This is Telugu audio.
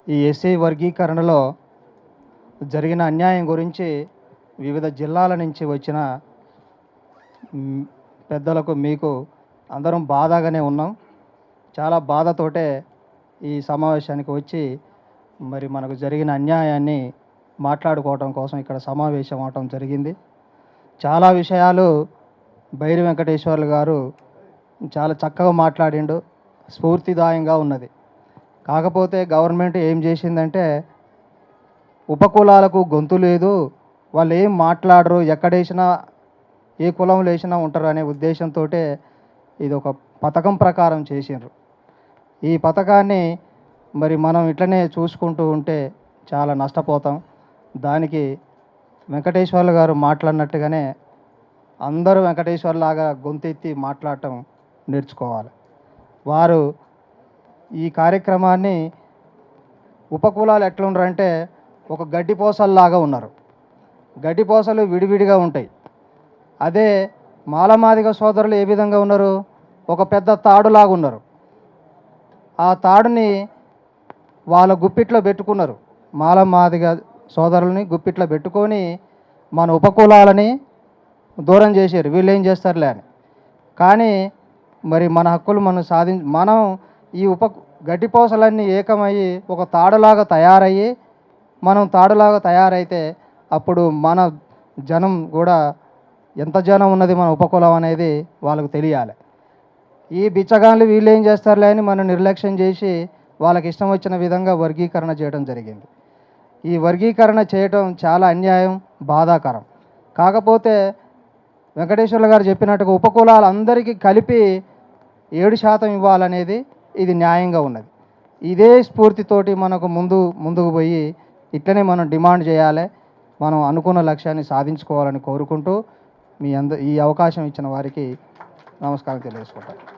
ఈ ఎస్సీ వర్గీకరణలో జరిగిన అన్యాయం గురించి వివిధ జిల్లాల నుంచి వచ్చిన పెద్దలకు మీకు అందరం బాధగానే ఉన్నాం. చాలా బాధతోటే ఈ సమావేశానికి వచ్చి మరి మనకు జరిగిన అన్యాయాన్ని మాట్లాడుకోవటం కోసం ఇక్కడ సమావేశం అవటం జరిగింది. చాలా విషయాలు బైరి వెంకటేశ్వర్లు గారు చాలా చక్కగా మాట్లాడిండు, స్ఫూర్తిదాయంగా ఉన్నది. కాకపోతే గవర్నమెంట్ ఏం చేసిందంటే ఉపకులాలకు గొంతు లేదు, వాళ్ళు ఏం మాట్లాడరు, ఎక్కడేసినా ఏ కులంలో వేసినా ఉంటారు అనే ఉద్దేశంతో ఇది ఒక పథకం ప్రకారం చేసిండ్రు. ఈ పథకాన్ని మరి మనం ఇట్లనే చూసుకుంటూ ఉంటే చాలా నష్టపోతాం. దానికి వెంకటేశ్వర్లు గారు మాట్లాడినట్టుగానే అందరూ వెంకటేశ్వర్లాగా గొంతెత్తి మాట్లాడటం నేర్చుకోవాలి. వారు ఈ కార్యక్రమాన్ని ఉపకులాలు ఎట్లున్నారంటే ఒక గడ్డిపోసల్లాగా ఉన్నారు. గడ్డిపోసలు విడివిడిగా ఉంటాయి. అదే మాలమాదిగ సోదరులు ఏ విధంగా ఉన్నారు? ఒక పెద్ద తాడులాగా ఉన్నారు. ఆ తాడుని వాళ్ళ గుప్పిట్లో పెట్టుకున్నారు. మాలమాదిగ సోదరులని గుప్పిట్లో పెట్టుకొని మన ఉపకులాలని దూరం చేశారు. వీళ్ళు ఏం చేస్తారులే అని. కానీ మరి మన హక్కులు మనం ఈ గడ్డిపోసలన్నీ ఏకమయ్యి ఒక తాడులాగా తయారయ్యి మనం తాడులాగా తయారైతే అప్పుడు మన జనం కూడా ఎంత జనం ఉన్నది మన ఉపకులం అనేది వాళ్ళకు తెలియాలి. ఈ బిచ్చగాళ్ళు వీళ్ళు ఏం చేస్తారులే అని మనం నిర్లక్ష్యం చేసి వాళ్ళకి ఇష్టం వచ్చిన విధంగా వర్గీకరణ చేయడం జరిగింది. ఈ వర్గీకరణ చేయటం చాలా అన్యాయం, బాధాకరం. కాకపోతే వెంకటేశ్వర్లు గారు చెప్పినట్టుగా ఉపకులాలందరికీ కలిపి 7% ఇవ్వాలనేది ఇది న్యాయంగా ఉన్నది. ఇదే స్ఫూర్తితోటి మనకు ముందుకు పోయి ఇట్లనే మనం డిమాండ్ చేయాలి. మనం అనుకున్న లక్ష్యాన్ని సాధించుకోవాలని కోరుకుంటూ ఈ అవకాశం ఇచ్చిన వారికి నమస్కారం తెలియజేసుకుంటాను.